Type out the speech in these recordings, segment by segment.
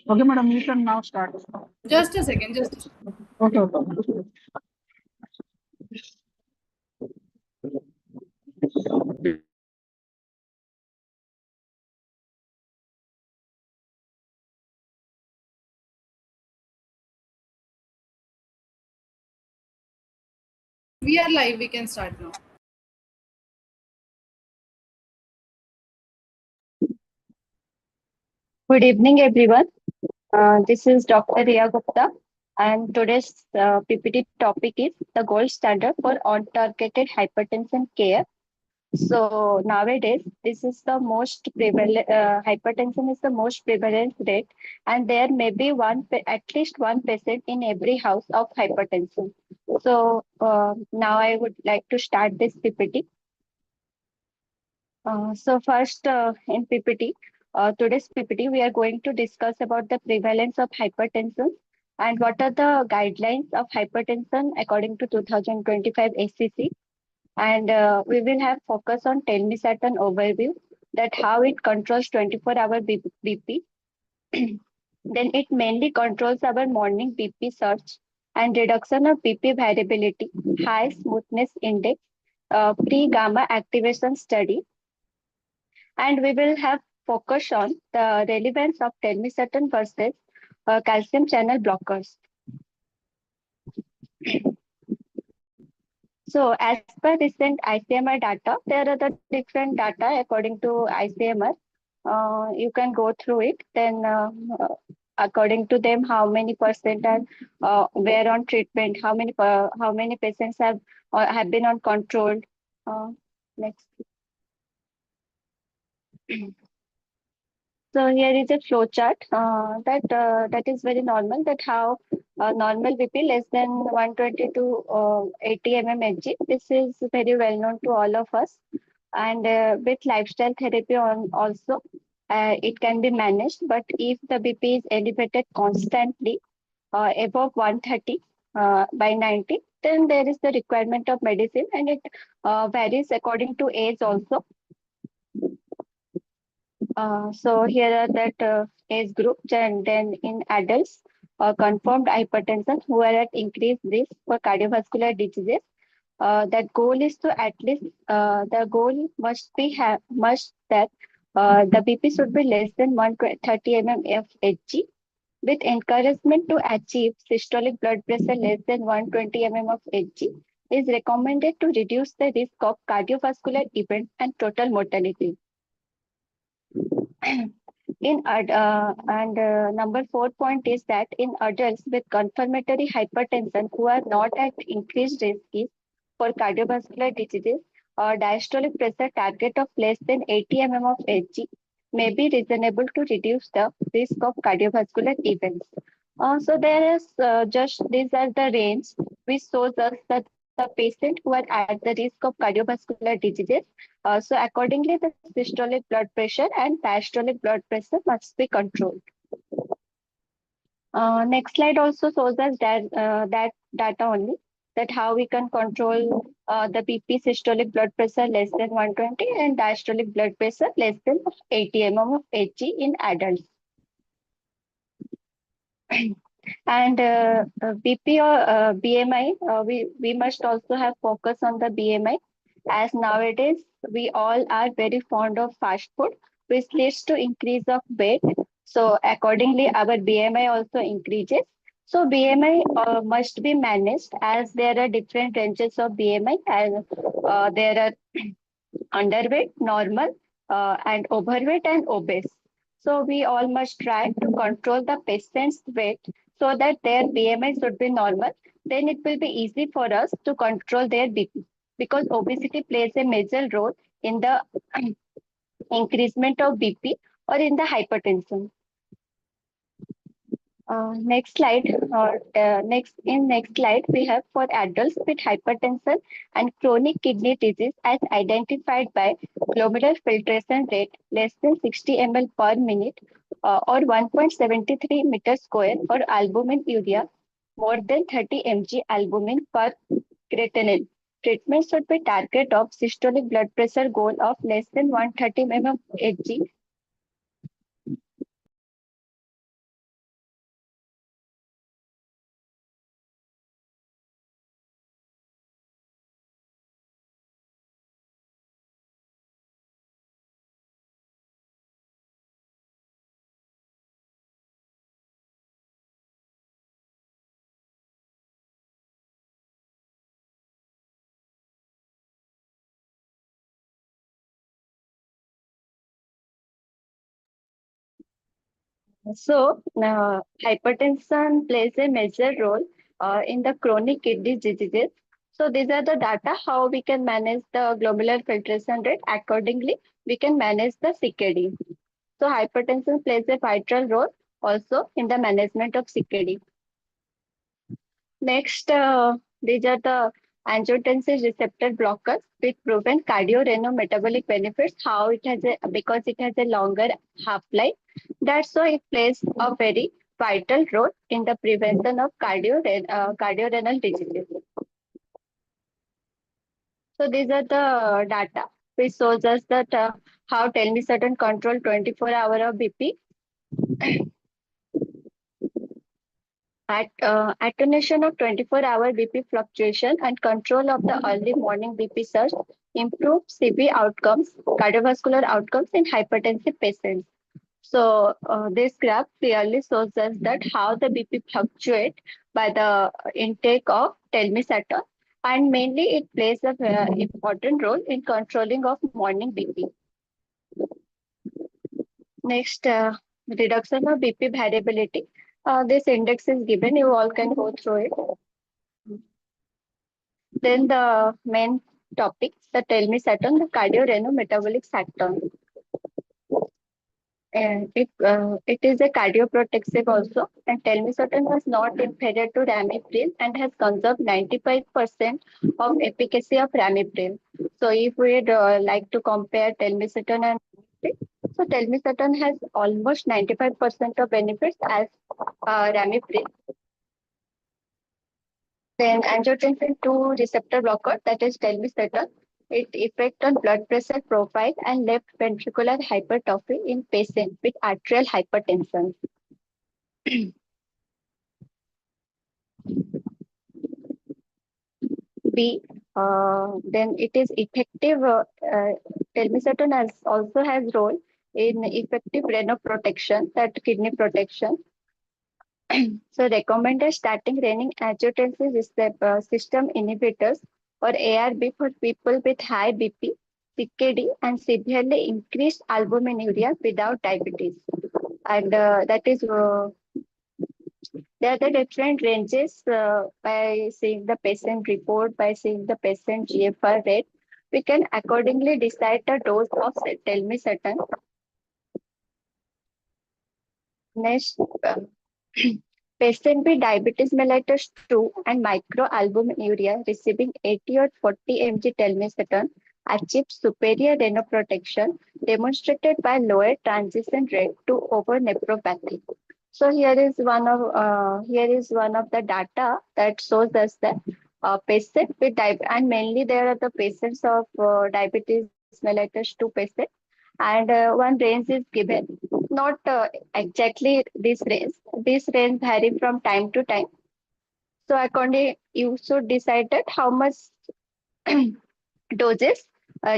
Okay, madam, you can now start. Just a second, just a second. Okay, okay. We are live, we can start now. Good evening, everyone. This is Dr. Riya Gupta, and today's PPT topic is the gold standard for on-targeted hypertension care. So nowadays, this is the most prevalent. Hypertension is the most prevalent rate, and there may be at least one patient in every house of hypertension. So now I would like to start this PPT. So first, in PPT, today's PPT, we are going to discuss about the prevalence of hypertension and what are the guidelines of hypertension according to 2025 ACC. And we will have focus on telmisartan overview, that how it controls 24-hour BP. Then it mainly controls our morning BP surge and reduction of BP variability, high smoothness index, pre-gamma activation study, and we will have focus on the relevance of telmisartan versus calcium channel blockers. So as per recent ICMR data, there are the different data according to ICMR. You can go through it. Then according to them, how many percent are were on treatment, how many patients have been on control. Next. So here is a flow chart that is very normal. That how normal BP less than 120 to 80 mmHg. This is very well known to all of us. And with lifestyle therapy on also, it can be managed. But if the BP is elevated constantly above 130 by 90, then there is the requirement of medicine, and it varies according to age also. So here are that age group, and then in adults, confirmed hypertension who are at increased risk for cardiovascular diseases. That goal is to at least the goal must that the BP should be less than 130 mmHg, with encouragement to achieve systolic blood pressure less than 120 mmHg is recommended to reduce the risk of cardiovascular event and total mortality. Number 4 point is that in adults with confirmatory hypertension who are not at increased risk for cardiovascular diseases, diastolic pressure target of less than 80 mm of Hg may be reasonable to reduce the risk of cardiovascular events. So there is just these are the range which shows us that the patient who are at the risk of cardiovascular diseases. So accordingly, the systolic blood pressure and diastolic blood pressure must be controlled. Next slide also shows us that data only, that how we can control the BP systolic blood pressure less than 120 and diastolic blood pressure less than 80 mm of Hg in adults. And BP or BMI, we must also have focus on the BMI, as nowadays we all are very fond of fast food, which leads to increase of weight. So accordingly, our BMI also increases. So BMI must be managed, as there are different ranges of BMI, and there are underweight, normal, and overweight and obese. So we all must try to control the patient's weight so that their BMI should be normal. Then it will be easy for us to control their BP, because obesity plays a major role in the increasement of BP or in the hypertension. Next slide. Next slide, we have for adults with hypertension and chronic kidney disease as identified by glomerular filtration rate less than 60 ml per minute or 1.73 meter square for albumin urea, more than 30 mg albumin per creatinine. Treatment should be target of systolic blood pressure goal of less than 130 mmHg So, hypertension plays a major role in the chronic kidney diseases. So, these are the data how we can manage the glomerular filtration rate. Accordingly, we can manage the CKD. So, hypertension plays a vital role also in the management of CKD. Next, these are the angiotensin receptor blockers with proven cardiorenal-metabolic benefits. How it has a because it has a longer half-life. That's why it plays a very vital role in the prevention of cardiorenal diseases. So these are the data which shows us that how telmisartan control 24-hour of BP. Attenuation of 24-hour BP fluctuation and control of the early morning BP surge improve CV outcomes, cardiovascular outcomes in hypertensive patients. So this graph clearly shows us that how the BP fluctuate by the intake of telmisartan, and mainly it plays a very important role in controlling of morning BP. Next, reduction of BP variability. This index is given. You all can go through it. Then the main topic, the telmisartan, the cardiorenal-metabolic Saturn. And it is a cardioprotective also, and telmisartan was not inferior to ramipril and has conserved 95% of efficacy of ramipril. So if we'd like to compare telmisartan and ramipril, so telmisartan has almost 95% of benefits as ramipril. Then angiotensin 2 receptor blocker, that is telmisartan, it effect on blood pressure profile and left ventricular hypertrophy in patients with arterial hypertension. B, then it is effective. Telmisartan also has role in effective renal protection, that kidney protection. So recommended starting renin angiotensin system inhibitors or ARB for people with high BP, CKD, and severely increased albuminuria without diabetes. And that is there are the different ranges by seeing the patient report, by seeing the patient GFR rate. We can accordingly decide the dose of telmisartan. Next, patient with diabetes mellitus 2 and microalbuminuria receiving 80 or 40 mg telmisartan achieved superior renal protection demonstrated by lower transition rate to over nephropathy. So here is one of the data that shows us that patient with diabetes, and mainly there are the patients of diabetes mellitus 2 patients, and one range is given. Not exactly this range. This range vary from time to time. So accordingly, you should decide that how much doses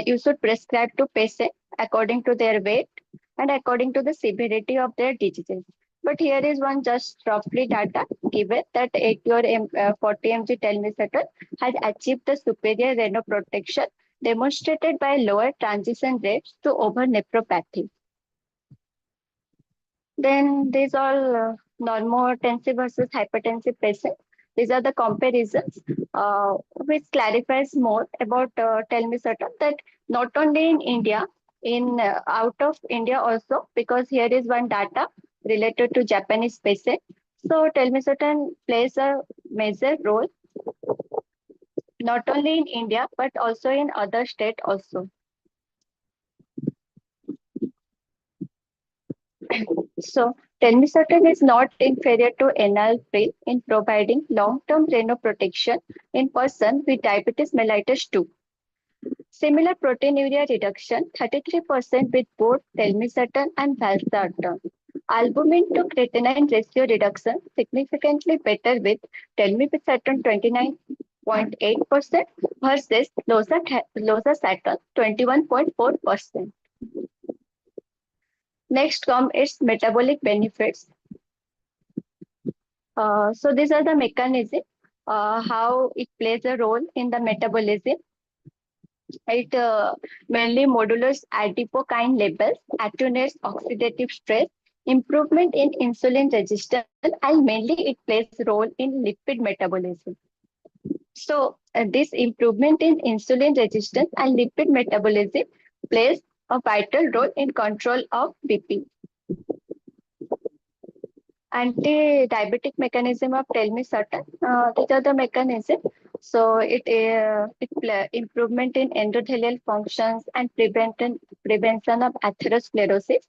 you should prescribe to patient according to their weight and according to the severity of their diseases. But here is one just roughly data given that 80 or 40 mg telmisartan has achieved the superior renal protection demonstrated by lower transition rates to over nephropathy. Then these all normotensive versus hypertensive patients. These are the comparisons, which clarifies more about telmisartan that not only in India, in out of India also, because here is one data related to Japanese patient. So telmisartan plays a major role not only in India but also in other states also. So, telmisartan is not inferior to enalapril in providing long-term renal protection in person with diabetes mellitus 2. Similar proteinuria reduction, 33% with both telmisartan and valsartan. Albumin to creatinine ratio reduction, significantly better with telmisartan 29.8% versus losartan 21.4%. Next come its metabolic benefits. So these are the mechanism, how it plays a role in the metabolism. It mainly modulates adipokine levels, attenuates oxidative stress, improvement in insulin resistance, and mainly it plays a role in lipid metabolism. So this improvement in insulin resistance and lipid metabolism plays a vital role in control of BP. Anti-diabetic mechanism of telmisartan. These are the mechanism. So improvement in endothelial functions and prevention of atherosclerosis,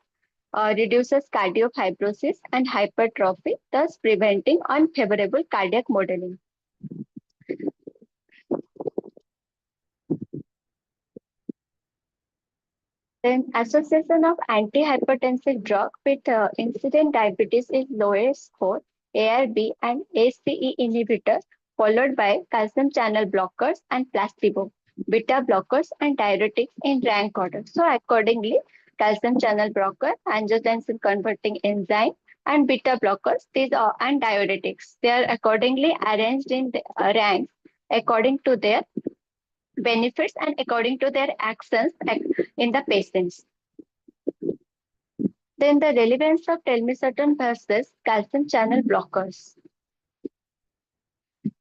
reduces cardiofibrosis and hypertrophy, thus preventing unfavorable cardiac modeling. Then association of antihypertensive drug with incident diabetes is lowest score, ARB and ACE inhibitor, followed by calcium channel blockers and placebo, beta blockers and diuretics in rank order. So accordingly, calcium channel blocker, angiotensin converting enzyme, and beta blockers, these are and diuretics. They are accordingly arranged in the ranks according to their benefits and according to their actions in the patients. Then the relevance of telmisartan versus calcium channel blockers.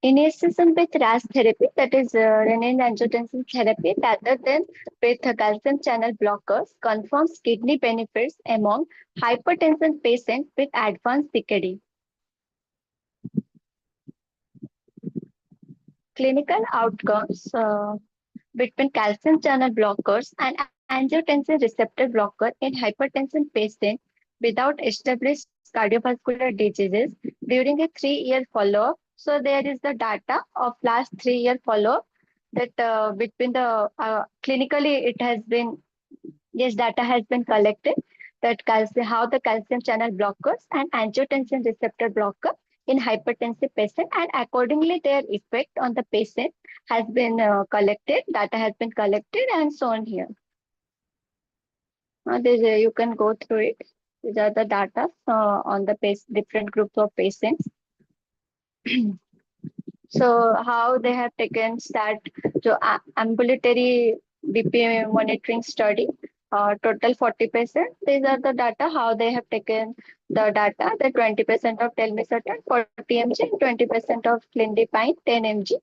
Initiation with RAS therapy, that is renin-angiotensin therapy, rather than with calcium channel blockers, confirms kidney benefits among hypertension patients with advanced CKD. Clinical outcomes between calcium channel blockers and angiotensin receptor blocker in hypertension patients without established cardiovascular diseases during a 3-year follow-up. So there is the data of last 3-year follow-up that between the clinically it has been, yes, data has been collected that how the calcium channel blockers and angiotensin receptor blocker in hypertensive patient, and accordingly their effect on the patient has been collected, data has been collected and shown here. You can go through it. These are the data on the different groups of patients. So how they have taken ambulatory BP monitoring study, total 40%. These are the data, how they have taken the data, the 20% of telmisartan, 40 mg, 20% of clindamycin, 10 mg.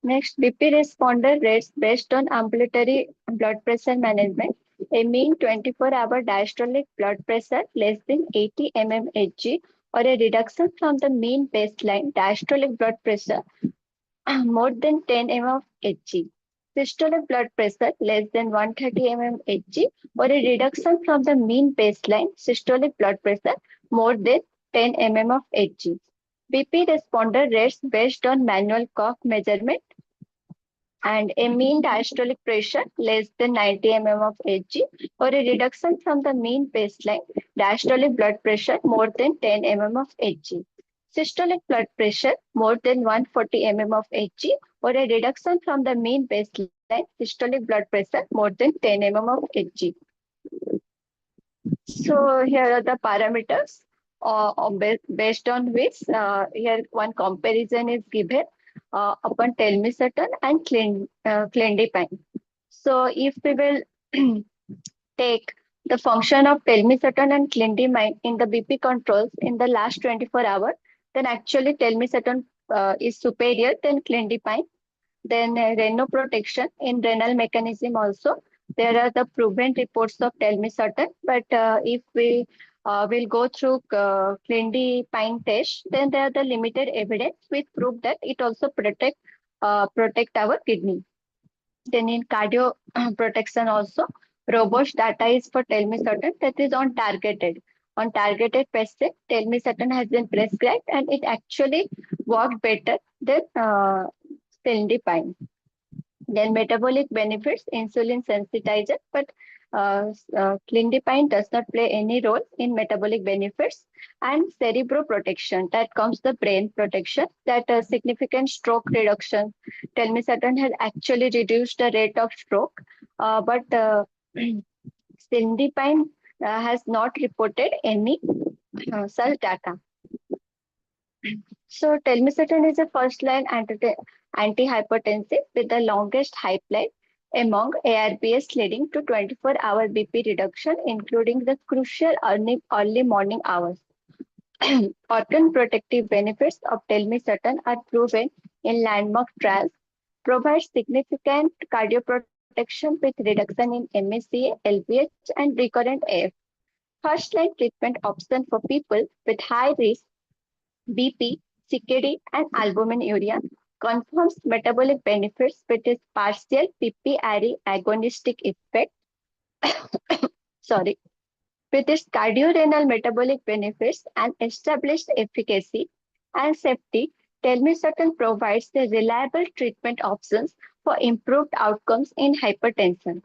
Next, BP responder rates based on ambulatory blood pressure management. A mean 24-hour diastolic blood pressure less than 80 mmHg or a reduction from the mean baseline diastolic blood pressure more than 10 mmHg. Systolic blood pressure less than 130 mmHg or a reduction from the mean baseline systolic blood pressure more than 10 mmHg. BP responder rates based on manual cough measurement and a mean diastolic pressure less than 90 mm of Hg or a reduction from the mean baseline diastolic blood pressure more than 10 mm of Hg. Systolic blood pressure more than 140 mm of Hg or a reduction from the mean baseline systolic blood pressure more than 10 mm of Hg. So here are the parameters based on which here one comparison is given upon telmisartan and clindamycin. So if we will take the function of telmisartan and clindamycin in the BP controls in the last 24 hours, then actually telmisartan is superior than clindamycin. Then renoprotection in renal mechanism also. There are the proven reports of telmisartan, but if we will go through clindamycin test, then there are the limited evidence which prove that it also protect our kidney. Then in cardio protection also, robust data is for telmisartan that is on targeted. On targeted patient, telmisartan has been prescribed and it actually worked better than clindamycin. Then metabolic benefits, insulin sensitizer, but clindamycin does not play any role in metabolic benefits. And cerebroprotection, that comes the brain protection, that significant stroke reduction. Telmisartan has actually reduced the rate of stroke, but clindamycin has not reported any such data. So telmisartan is a first-line antihypertensive with the longest half-life, among ARBs, leading to 24-hour BP reduction, including the crucial early morning hours. Organ protective benefits of telmisartan are proven in landmark trials, provide significant cardioprotection with reduction in MSA, LVH, and recurrent AF. First-line treatment option for people with high risk BP, CKD, and albuminuria confirms metabolic benefits with its partial PPARE agonistic effect. Sorry, with its cardiorenal metabolic benefits and established efficacy and safety, telmisartan provides the reliable treatment options for improved outcomes in hypertension.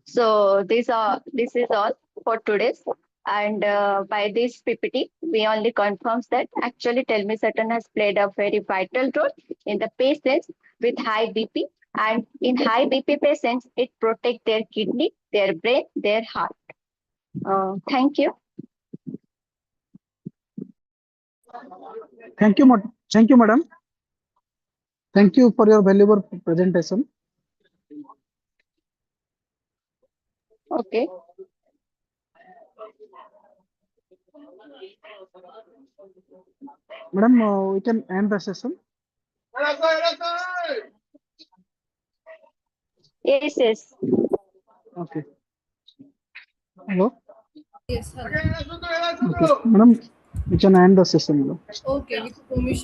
So this is all for today's. And by this PPT, we only confirms that actually telmisartan has played a very vital role in the patients with high BP. And in high BP patients, it protects their kidney, their brain, their heart. Thank you. Thank you, madam. Thank you for your valuable presentation. Okay. Madam, we can end the session. Yes, yes. Okay. Hello. Yes, hello. Okay. Madam, we can end the session now. Okay, with permission.